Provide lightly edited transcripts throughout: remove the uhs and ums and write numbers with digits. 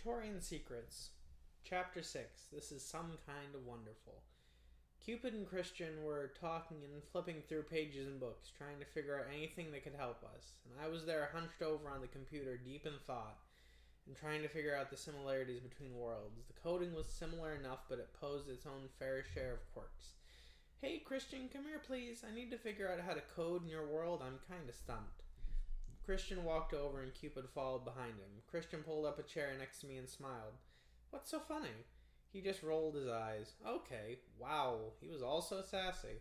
Victorian Secrets, Chapter 6. This is some kind of wonderful. Cupid and Christian were talking and flipping through pages and books, trying to figure out anything that could help us, and I was there hunched over on the computer, deep in thought, and trying to figure out the similarities between worlds. The coding was similar enough, but it posed its own fair share of quirks. Hey, Christian, come here, please. I need to figure out how to code in your world. I'm kind of stumped. Christian walked over and Cupid followed behind him. Christian pulled up a chair next to me and smiled. What's so funny? He just rolled his eyes. Okay, wow, he was all so sassy.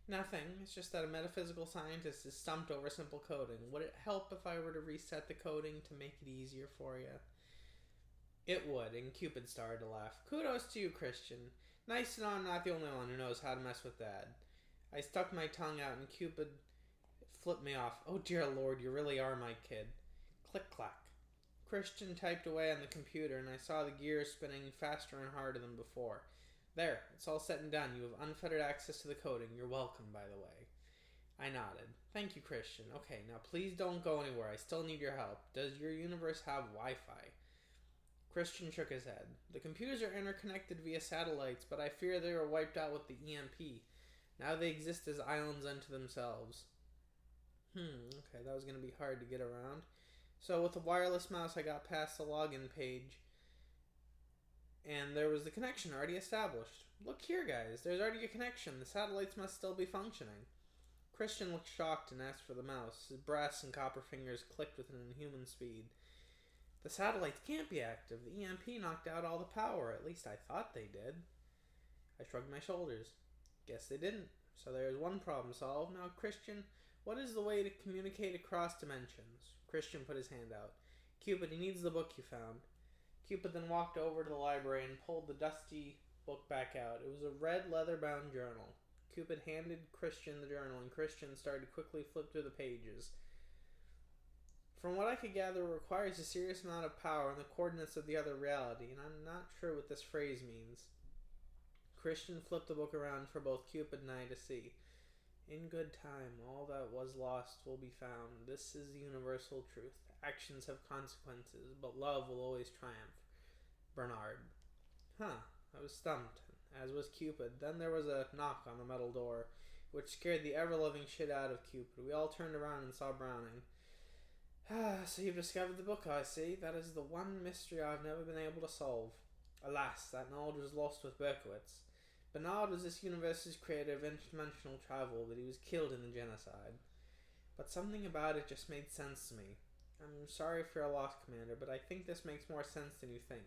Nothing, it's just that a metaphysical scientist is stumped over simple coding. Would it help if I were to reset the coding to make it easier for you? It would, and Cupid started to laugh. Kudos to you, Christian. Nice to know I'm not the only one who knows how to mess with Dad. I stuck my tongue out and Cupid flipped me off. Oh dear Lord, you really are my kid. Click-clack. Christian typed away on the computer and I saw the gears spinning faster and harder than before. There, it's all set and done. You have unfettered access to the coding. You're welcome, by the way. I nodded. Thank you, Christian. Okay, now please don't go anywhere. I still need your help. Does your universe have Wi-Fi? Christian shook his head. The computers are interconnected via satellites, but I fear they were wiped out with the EMP. Now they exist as islands unto themselves. Okay, that was going to be hard to get around. So with the wireless mouse, I got past the login page, and there was the connection already established. Look here, guys, there's already a connection. The satellites must still be functioning. Christian looked shocked and asked for the mouse. His brass and copper fingers clicked with an inhuman speed. The satellites can't be active. The EMP knocked out all the power. At least I thought they did. I shrugged my shoulders. Guess they didn't. So there's one problem solved. Now, Christian, what is the way to communicate across dimensions? Christian put his hand out. Cupid, he needs the book you found. Cupid then walked over to the library and pulled the dusty book back out. It was a red leather-bound journal. Cupid handed Christian the journal, and Christian started to quickly flip through the pages. From what I could gather, it requires a serious amount of power and the coordinates of the other reality, and I'm not sure what this phrase means. Christian flipped the book around for both Cupid and I to see. In good time, all that was lost will be found. This is the universal truth. Actions have consequences, but love will always triumph. Bernard. I was stumped, as was Cupid. Then there was a knock on the metal door, which scared the ever-loving shit out of Cupid. We all turned around and saw Browning. So you've discovered the book, I see. That is the one mystery I've never been able to solve. Alas, that knowledge was lost with Berkowitz. Bernard was this universe's creator of interdimensional travel, but he was killed in the genocide. But something about it just made sense to me. I'm sorry for your loss, Commander, but I think this makes more sense than you think.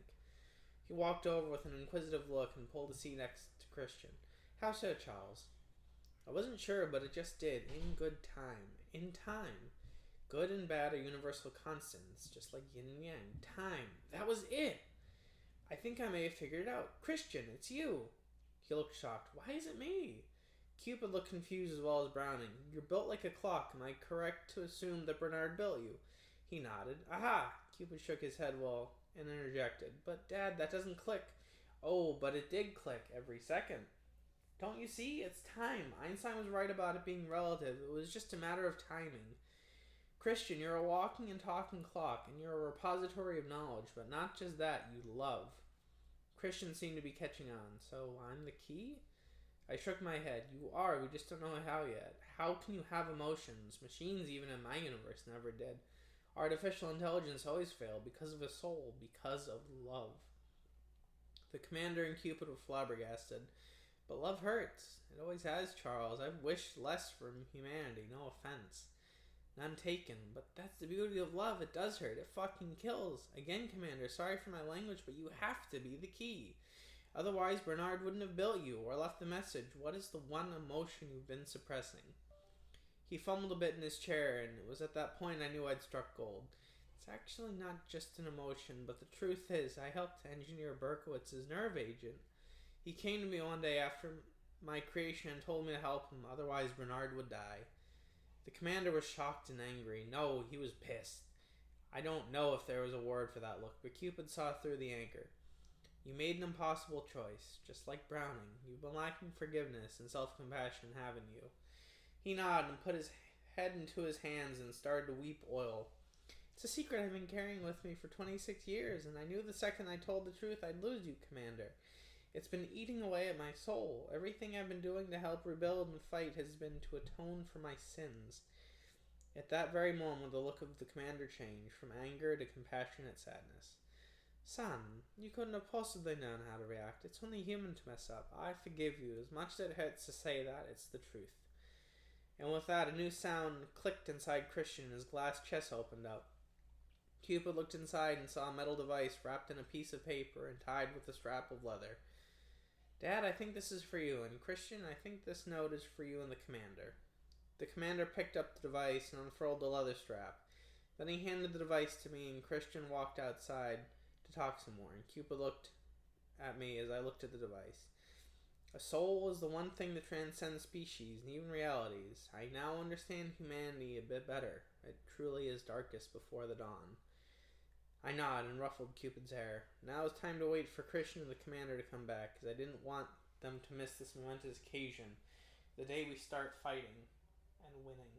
He walked over with an inquisitive look and pulled a seat next to Christian. How so, Charles? I wasn't sure, but it just did. In good time. In time. Good and bad are universal constants, just like yin and yang. Time. That was it! I think I may have figured it out. Christian, it's you! He looked shocked. Why is it me? Cupid looked confused as well as Browning. You're built like a clock. Am I correct to assume that Bernard built you? He nodded. Aha! Cupid shook his head and interjected. But, Dad, that doesn't click. Oh, but it did click every second. Don't you see? It's time. Einstein was right about it being relative. It was just a matter of timing. Christian, you're a walking and talking clock, and you're a repository of knowledge, but not just that, you love. Christian seemed to be catching on. So I'm the key? I shook my head. You are, we just don't know how yet. How can you have emotions? Machines, even in my universe, never did. Artificial intelligence always failed because of a soul, because of love. The commander and Cupid were flabbergasted. But love hurts. It always has, Charles. I've wished less from humanity, no offense. None taken, but that's the beauty of love. It does hurt. It fucking kills. Again, Commander, sorry for my language, but you have to be the key. Otherwise, Bernard wouldn't have built you or left the message. What is the one emotion you've been suppressing? He fumbled a bit in his chair, and it was at that point I knew I'd struck gold. It's actually not just an emotion, but the truth is, I helped to engineer Berkowitz's nerve agent. He came to me one day after my creation and told me to help him, otherwise Bernard would die. The commander was shocked and angry. No, he was pissed. I don't know if there was a word for that look, but Cupid saw through the anger. You made an impossible choice, just like Browning. You've been lacking forgiveness and self-compassion, haven't you? He nodded and put his head into his hands and started to weep oil. It's a secret I've been carrying with me for 26 years, and I knew the second I told the truth I'd lose you, Commander. It's been eating away at my soul. Everything I've been doing to help rebuild and fight has been to atone for my sins. At that very moment, the look of the commander changed from anger to compassionate sadness. Son, you couldn't have possibly known how to react. It's only human to mess up. I forgive you. As much as it hurts to say that, it's the truth. And with that, a new sound clicked inside Christian and his glass chest opened up. Cupid looked inside and saw a metal device wrapped in a piece of paper and tied with a strap of leather. Dad, I think this is for you, and Christian, I think this note is for you and the commander. The commander picked up the device and unfurled the leather strap. Then he handed the device to me, and Christian walked outside to talk some more, and Cupid looked at me as I looked at the device. A soul is the one thing that transcends species and even realities. I now understand humanity a bit better. It truly is darkest before the dawn. I nodded and ruffled Cupid's hair. Now it's time to wait for Christian and the commander to come back, because I didn't want them to miss this momentous occasion, the day we start fighting and winning.